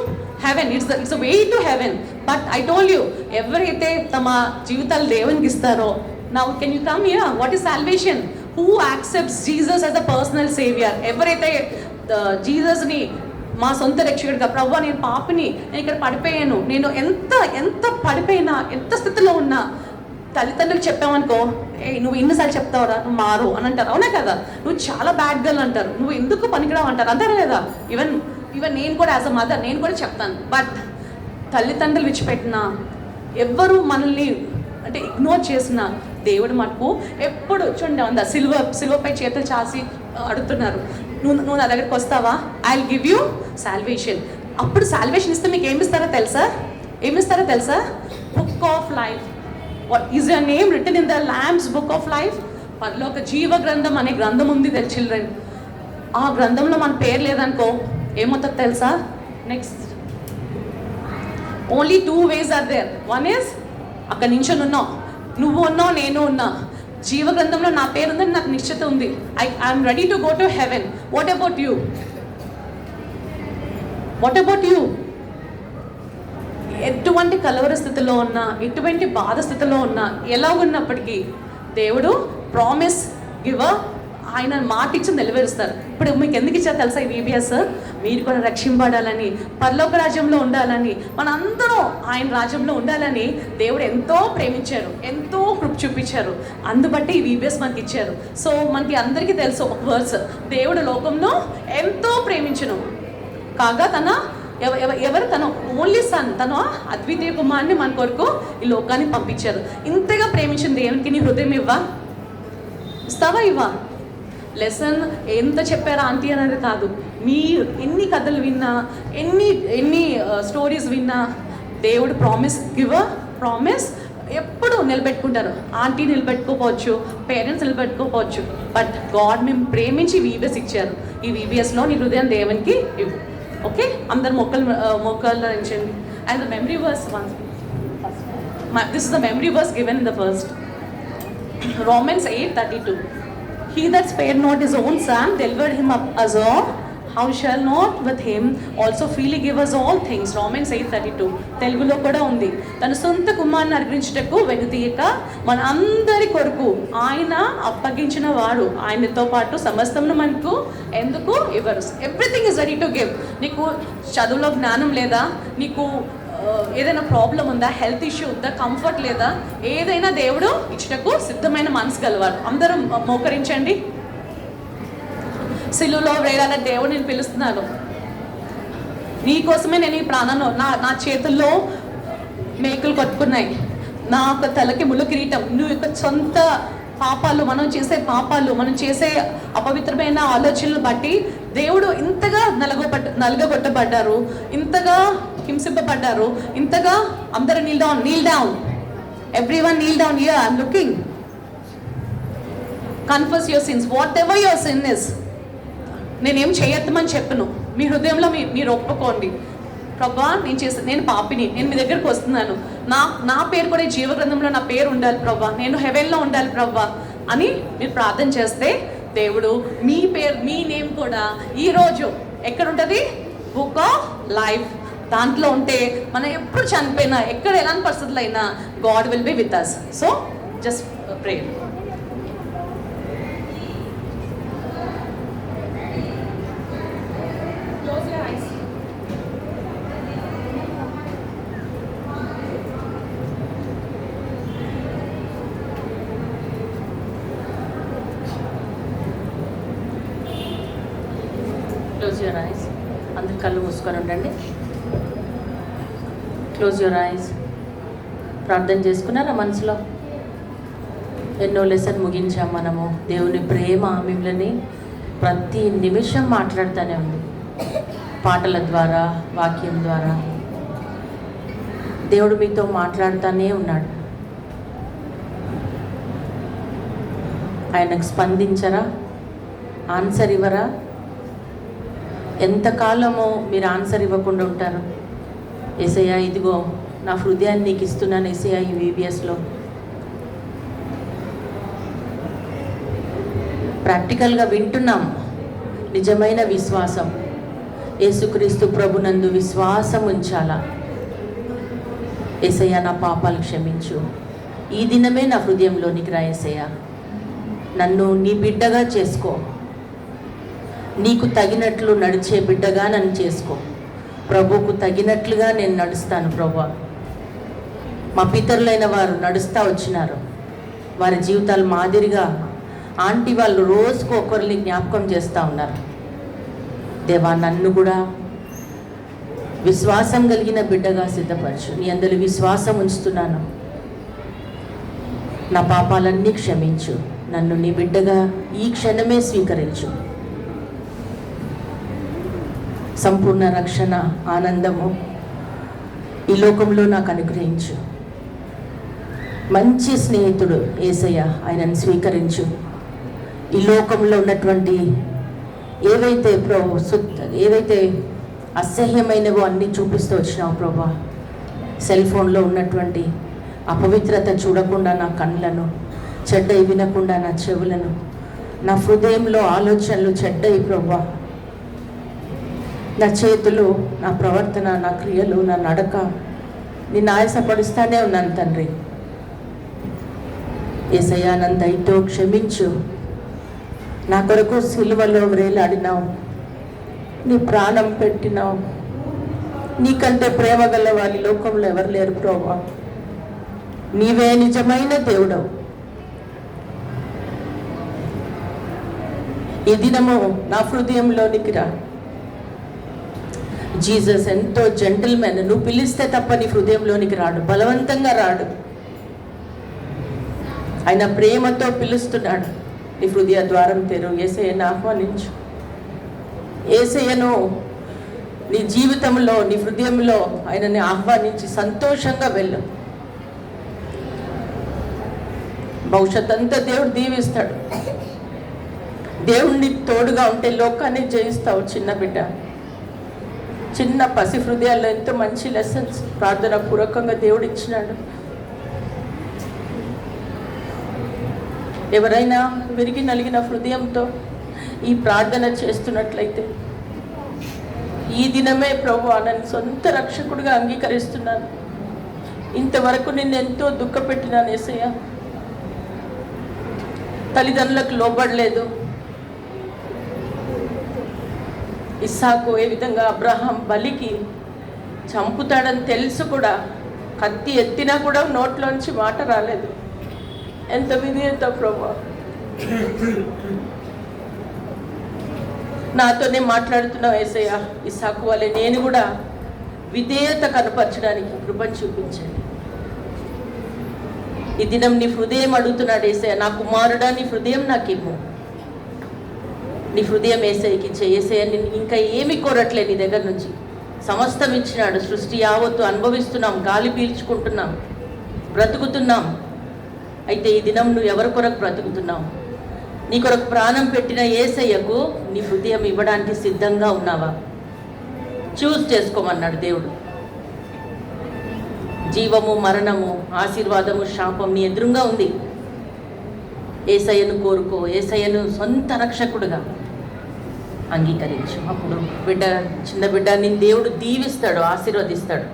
heaven. It's a way to heaven. But I told you, ఎవరైతే తమ జీవితాలు దేవునికి ఇస్తారో, now can you come here. What is salvation? Who accepts Jesus as a personal saviour. ఎవరైతే జీసస్ని మా సొంత రక్షకుడిగా, ప్రభువా నేను పాపిని, నేను ఇక్కడ పడిపోయాను, నేను ఎంత పడిపోయినా, ఎంత స్థితిలో ఉన్నా, తల్లిదండ్రులు చెప్పామనుకో, నువ్వు ఎన్నిసార్లు చెప్తావురా, నువ్వు మారు అని అంటారు, అవునా కదా? నువ్వు చాలా బ్యాడ్ గర్ల్ అంటారు, నువ్వు ఎందుకు పనికిరావు అంటారు, అంటారా లేదా? ఈవెన్ నేను కూడా యాజ్ అ మదర్ నేను కూడా చెప్తాను. బట్ తల్లిదండ్రులు విడిచిపెట్టిన, ఎవ్వరు మనల్ని అంటే ఇగ్నోర్ చేసిన దేవుడు మటుకు ఎప్పుడు చూడండి, అంద సిల్వపై చేతులు చాసి అడుగుతున్నారు, నువ్వు నా దగ్గరికి వస్తావా? I will give you salvation. అప్పుడు సాల్వేషన్ ఇస్తే మీకు ఏమిస్తారో తెలుసా? Book of life. What is your name written in the Lamb's book of life? పరలోక జీవ గ్రంథం అనే గ్రంథం ఉంది చిల్డ్రన్. ఆ గ్రంథంలో మన పేరు లేదనుకో ఏమవుతుంది తెలుసా? Next only 2 ways are there. One is అక్కడ నించొని ఉన్నావు, నువ్వు ఉన్నావు, నేను ఉన్నా, జీవ గ్రంథంలో నా పేరు ఉందని నాకు నిశ్చిత ఉంది. I'm ready to go to heaven. What about you? ఎటువంటి కలవర స్థితిలో ఉన్నా, ఎటువంటి బాధ స్థితిలో ఉన్నా, ఎలా ఉన్నప్పటికీ దేవుడు ప్రామిస్ గివర్, ఆయన మాట ఇచ్చి నెరవేరుస్తారు. ఇప్పుడు మీకు ఎందుకు ఇచ్చారు తెలుసా ఈ VBS? మీరు కూడా రక్షింపడాలని, పరలోక రాజ్యంలో ఉండాలని, మనందరం ఆయన రాజ్యంలో ఉండాలని దేవుడు ఎంతో ప్రేమించారు, ఎంతో కృప చూపించారు. అందుబట్టి ఈ VBS మనకి ఇచ్చారు. సో మనకి అందరికీ తెలుసు ఒక వర్స్, దేవుడు లోకంలో ఎంతో ప్రేమించును కాగా ఎవరు తన ఓన్లీ సన్, తన అద్వితీయ కుమారుని మన కొరకు ఈ లోకాన్ని పంపించారు. ఇంతగా ప్రేమించిన దేవునికి నీ హృదయం ఇస్తావా? లెసన్ ఎంత చెప్పారా ఆంటీ అనేది కాదు, మీరు ఎన్ని కథలు విన్నా, ఎన్ని స్టోరీస్ విన్నా, దేవుడు ప్రామిస్ ఎప్పుడు నిలబెట్టుకుంటారు. ఆంటీ నిలబెట్టుకోవచ్చు, పేరెంట్స్ నిలబెట్టుకోవచ్చు, బట్ గాడ్ మేము ప్రేమించి VBS ఇచ్చారు. ఈ VBSలో నీ హృదయం దేవునికి ఇవ్వు. ఓకే, అందరు మొక్కలు ధరించండి. And the memory verse this is the memory verse given in the first Romans 8:32. He that spared not his own son, delivered him up as a, how shall not with him also freely give us all things. Romans 8:32 తెలుగులో కూడా ఉంది. తన సొంత కుమారుని అనుగ్రహించుటకు వెనుతీయక మన అందరి కొరకు ఆయన అప్పగించిన వాడు, ఆయనతో పాటు సమస్తమును మనకు ఎందుకు ఇవ్వరు. Everything is ready to give. నీకు చదువులో జ్ఞానం లేదా, నీకు ఏదైనా ప్రాబ్లం ఉందా, హెల్త్ ఇష్యూ ఉందా, కంఫర్ట్ లేదా, ఏదైనా దేవుడు ఇచ్చటకు సిద్ధమైన మనసు గలవాడు. అందరూ మోకరించండి. సిలువలో వేయాలని దేవుడు నేను పిలుస్తున్నాను. నీకోసమే నేను ఈ ప్రాణంలో నా చేతుల్లో మేకులు కొట్టుకున్నాయి, నా యొక్క తలకి ముళ్ళు కిరీటం. నువ్వు యొక్క సొంత పాపాలు, మనం చేసే అపవిత్రమైన ఆలోచనలు బట్టి దేవుడు ఇంతగా నలగొట్టబడ్డారు, ఇంతగా హింసింపబడ్డారు, ఇంతగా అందరూ kneel down everyone kneel down here. I'm looking. Confess your sins, whatever your sin is. నేనేం చేయొద్దామని చెప్పను, మీ హృదయంలో మీరు ఒప్పుకోండి. ప్రభా, నేను పాపిని, నేను మీ దగ్గరకు వస్తున్నాను, నా పేరు కూడా ఈ జీవగ్రంథంలో నా పేరు ఉండాలి ప్రభా, నేను హెవెన్లో ఉండాలి ప్రభా అని మీరు ప్రార్థన చేస్తే దేవుడు మీ నేమ్ కూడా ఈరోజు ఎక్కడ ఉంటుంది? Book of life. దాంట్లో ఉంటే మనం ఎప్పుడు చనిపోయినా, ఎక్కడ ఎలాంటి పరిస్థితులు అయినా, God will be with us. So just pray. Close your eyes. అందరు కళ్ళు మూసుకొని ఉండండి. Close your eyes. ప్రార్థన చేసుకున్నారా మనసులో? ఎన్నో లెసన్ ముగించాం మనము. దేవుని ప్రేమ మిమ్మల్ని ప్రతి నిమిషం మాట్లాడుతూనే ఉంది, పాటల ద్వారా, వాక్యం ద్వారా. దేవుడు మీతో మాట్లాడుతూనే ఉన్నాడు. ఆయనకు స్పందించరా? ఆన్సర్ ఇవ్వరా? ఎంతకాలమో మీరు ఆన్సర్ ఇవ్వకుండా ఉంటారు? యేసయ్యా, ఇదిగో నా హృదయాన్ని నీకు ఇస్తున్నాను యేసయ్యా ఈ VBSలో. ప్రాక్టికల్గా వింటున్నాం. నిజమైన విశ్వాసం, యేసుక్రీస్తు ప్రభునందు విశ్వాసం ఉంచాలా. యేసయ్యా, నా పాపాలు క్షమించు, ఈ దినమే నా హృదయంలోనికి రా యేసయ్యా, నన్ను నీ బిడ్డగా చేసుకో, నీకు తగినట్లు నడిచే బిడ్డగా నన్ను చేసుకో. ప్రభువుకు తగినట్లుగా నేను నడుస్తాను ప్రభువా. మా పితరులైన వారు నడుస్తూ వచ్చినారు, వారి జీవితాలు మాదిరిగా ఆంటీ వాళ్ళు రోజుకు ఒకరిని జ్ఞాపకం చేస్తూ ఉన్నారు. దేవా, నన్ను కూడా విశ్వాసం కలిగిన బిడ్డగా సిద్ధపరచు. నీ అందరి విశ్వాసం ఉంచుతున్నాను. నా పాపాలన్నీ క్షమించు, నన్ను నీ బిడ్డగా ఈ క్షణమే స్వీకరించు. సంపూర్ణ రక్షణ, ఆనందము ఈ లోకంలో నాకు అనుగ్రహించు. మంచి స్నేహితుడు యేసయ్య, ఆయనను స్వీకరించు. ఈ లోకంలో ఉన్నటువంటి ఏవైతే అసహ్యమైనవో అన్నీ చూపిస్తూ వచ్చినావు ప్రభా. సెల్ ఫోన్లో ఉన్నటువంటి అపవిత్రత చూడకుండా నా కళ్ళను, చెడ్డవి వినకుండా నా చెవులను, నా హృదయంలో ఆలోచనలు చెడ్డవి ప్రభా. నా చేతులు, నా ప్రవర్తన, నా క్రియలు, నా నడక నిన్ను ఆయాసపడుస్తూనే ఉన్నాను తండ్రి. యేసయ్యా, నన్ను దయతో క్షమించు. నా కొరకు సిలువలో వేలాడినావు, నీ ప్రాణం పెట్టినావు. నీకంటే ప్రేమ గల వారి లోకంలో ఎవరు లేరు ప్రభువా. నీవే నిజమైన దేవుడవు. ఈ దినము నా హృదయంలోనికి రా జీసస్. ఎంతో జెంటిల్మెన్. నువ్వు పిలిస్తే తప్ప నీ హృదయంలోనికి రాడు, బలవంతంగా రాడు. ఆయన ప్రేమతో పిలుస్తున్నాడు. నీ హృదయ ద్వారం తెరు, యేసయ్యను ఆహ్వానించు. యేసయ్యను నీ జీవితంలో, నీ హృదయంలో ఆయనని ఆహ్వానించి సంతోషంగా వెళ్ళు. భవిష్యత్ అంతా దేవుడు దీవిస్తాడు. దేవుడిని తోడుగా ఉంటే లోకాన్ని జయిస్తావు. చిన్న బిడ్డ, చిన్న పసి హృదయాల్లో ఎంతో మంచి లెసన్స్ ప్రార్థన పూర్వకంగా దేవుడు ఇచ్చినాడు. ఎవరైనా విరిగి నలిగిన హృదయంతో ఈ ప్రార్థన చేస్తున్నట్లయితే, ఈ దినమే ప్రభువా నన్ను సొంత రక్షకుడిగా అంగీకరిస్తున్నాను, ఇంతవరకు నిన్ను ఎంతో దుఃఖపెట్టినాను యేసయ్య, తల్లిదండ్రులకు లోబడలేదు. ఇస్సాకు ఏ విధంగా అబ్రహాం బలికి చంపుతాడని తెలుసు కూడా, కత్తి ఎత్తినా కూడా నోట్లోంచి మాట రాలేదు. ఎంత విధేయత ప్రభువా. నాతోనే మాట్లాడుతున్నావు యేసయ్య. ఇస్సాకు వలె నేను కూడా విధేయత కనపరచడానికి కృపను చూపించండి. ఈ దినం నీ హృదయం అడుగుతున్నాడు యేసయ్య. నా కుమారుడా, నీ హృదయం నాకిమ్ము. నీ హృదయం యేసయ్యకి ఇచ్చే. యేసయ్య నేను ఇంకా ఏమి కోరట్లే నీ దగ్గర నుంచి, సమస్తం ఇచ్చినాడు. సృష్టి యావత్తు అనుభవిస్తున్నాం, గాలి పీల్చుకుంటున్నాం, బ్రతుకుతున్నాం. అయితే ఈ దినం నువ్వు ఎవరి కొరకు బ్రతుకుతున్నావు? నీ కొరకు ప్రాణం పెట్టిన యేసయ్యకు నీ హృదయం ఇవ్వడానికి సిద్ధంగా ఉన్నావా? చూస్ చేసుకోమన్నాడు దేవుడు. జీవము, మరణము, ఆశీర్వాదము, శాపం నీ ఎదురుగా ఉంది. యేసయ్యను కోరుకో, యేసయ్యను సొంత రక్షకుడుగా అంగీకరించు. అప్పుడు బిడ్డ, చిన్న బిడ్డ, నేను దేవుడు దీవిస్తాడు, ఆశీర్వదిస్తాడు.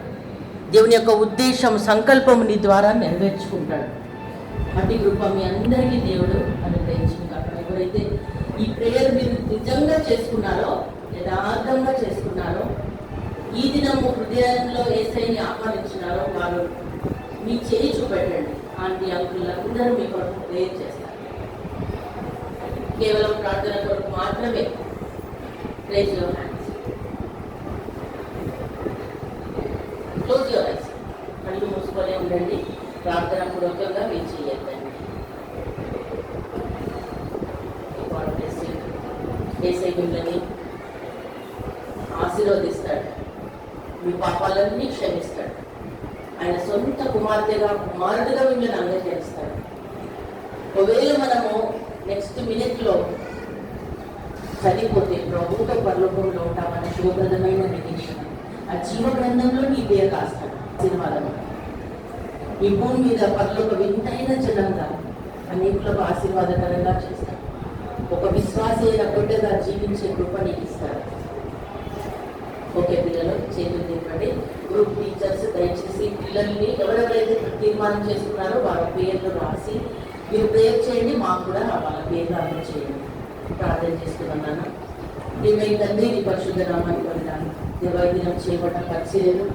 దేవుని యొక్క ఉద్దేశం, సంకల్పం నీ ద్వారా నెరవేర్చుకుంటాడు. అటు కృప మీ అందరికీ దేవుడు అనుగ్రహించింది. ఎవరైతే ఈ ప్రేయర్ మీరు నిజంగా చేసుకున్నారో, యథార్థంగా చేసుకున్నారో, ఈ దినము హృదయంలో యేసయ్యని ఆహ్వానించినారో, వారు మీ చేయి చూపెట్టండి. ఆంటీ, అంకుల్ అందరూ మీ కొరకు ప్రేయర్ చేస్తారు. కేవలం ప్రార్థన కొరకు మాత్రమే. Rise your hands, close your ice. కళ్ళు మూసుకొని ఉండండి. ప్రార్థన పూర్వకంగా మీరు చేయొద్దండి. యేసయ్య మిమ్మల్ని ఆశీర్వదిస్తాడు, మీ పాపాలన్నీ క్షమిస్తాడు. ఆయన సొంత కుమార్తెగా, కుమారుడిగా మిమ్మల్ని అంగీకరిస్తాడు. ఒకవేళ మనము నెక్స్ట్ మినిట్లో చనిపోతే ప్రభుత్వ పరలోకంలో ఉంటామన్న శుభప్రదమైన నిరీక్షణ. ఆ జీవ గ్రంథంలో నీ పేరు రాస్తాడు. ఆశీర్వాదం ఈ భూమి మీద పరలోక వింతైన జనంగా అనేకులకు ఆశీర్వాదకరంగా చేస్తాడు. ఒక విశ్వాసీ అయిన బిడ్డగా జీవించే కృప నీకు ఇస్తాడు. ఓకే పిల్లలు, చేతులు తిప్పండి. గ్రూప్ టీచర్స్ దయచేసి పిల్లల్ని ఎవరెవరైతే తీర్మానం చేసుకున్నారో వాళ్ళ పేర్లు రాసి మీరు ప్రేయర్ చేయండి. మాకు కూడా వాళ్ళ పేర్లు అమలు చేయండి. ప్రార్థన చేసుకున్నాను. ఏమై తండ్రి, నీ పరిశుద్ధ నామాన్ని పొందాను. దేవాదినం చేయబడ్డ పరిచర్యలు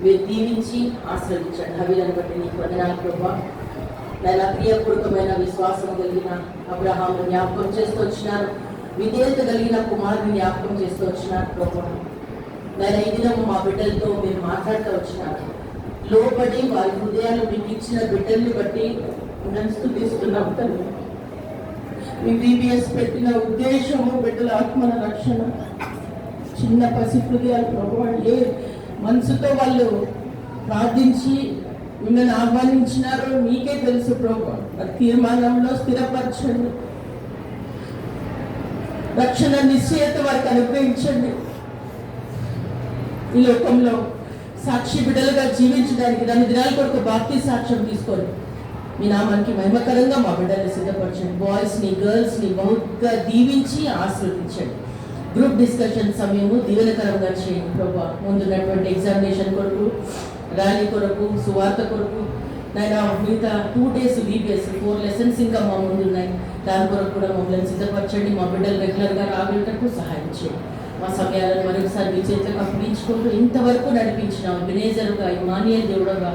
మీరు దీవించి ఆశ్రయించండి. హవిలను బట్టి నీకు వందనాలు ప్రభువా. నేను ప్రియపూర్వకమైన విశ్వాసం కలిగిన అబ్రహాము జ్ఞాపకం చేస్తూ వచ్చినారు. విధేయత కలిగిన కుమారుని జ్ఞాపకం చేస్తూ వచ్చినారు ప్రభువా. నేను ఈ దినం మా బిడ్డలతో మీరు మాట్లాడుతూ వచ్చినారు. లోబడి వారి హృదయాలు మీకు ఇచ్చిన బిడ్డల్ని బట్టి నన్ను స్తుతిస్తున్నాం తండ్రి. మీ బీబీఎస్ పెట్టిన ఉద్దేశము బిడ్డల ఆత్మల రక్షణ. చిన్న పసి హృదయాలు ప్రభువా, ఏ మనసుతో వాళ్ళు ప్రార్థించి మిమ్మల్ని ఆహ్వానించినారో మీకే తెలుసు ప్రభువా. తీర్మానంలో స్థిరపరచండి. రక్షణ నిశ్చయత వారికి అనుగ్రహించండి. ఈ లోకంలో సాక్షి బిడ్డలుగా జీవించడానికి 2 దినాల కొరకు బాప్తీ సాక్ష్యం తీసుకొని మీ నామానికి మహిమకరంగా మా బిడ్డల్ని సిద్ధపరచండి. బాయ్స్ని, గర్ల్స్ని బహుగా దీవించి ఆశీర్వదించండి. గ్రూప్ డిస్కషన్ సమయము దీవెనకరంగా చేయండి ప్రభా. ముందున్నటువంటి ఎగ్జామినేషన్ కొరకు, ర్యాలీ కొరకు, సువార్త కొరకు, నేను మిగతా 2 days బీబీఎస్ 4 lessons ఇంకా మా ముందు ఉన్నాయి. దాని కొరకు కూడా మమ్మల్ని సిద్ధపరచండి. మా బిడ్డలు రెగ్యులర్గా రాగలిగినట్టు సహాయం చేయండి. మా సమయాలను మరొకసారి మీ చేతులకు అప్పగించుకుంటూ ఇంతవరకు నడిపించిన వినేజరుగా, ఇమానియల్ దేవుడుగా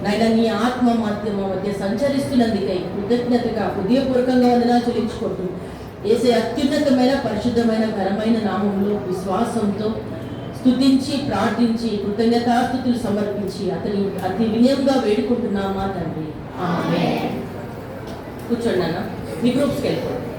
నాయన నీ ఆత్మ మధ్య సంచరిస్తున్నందుకై కృతజ్ఞతగా హృదయపూర్వకంగా వందనాలు చెల్లించుకుంటూ యేసయ్య అత్యున్నతమైన పరిశుద్ధమైన ఘనమైన నామంలో విశ్వాసంతో స్తుతించి ప్రార్థించి కృతజ్ఞతాస్తుతులు సమర్పించి అతి వినయంగా వేడుకుంటున్నామా తండ్రి. ఆమేన్. కూర్చోండి అన్న, మీ గ్రూప్స్కి వెళ్ళిపోండి.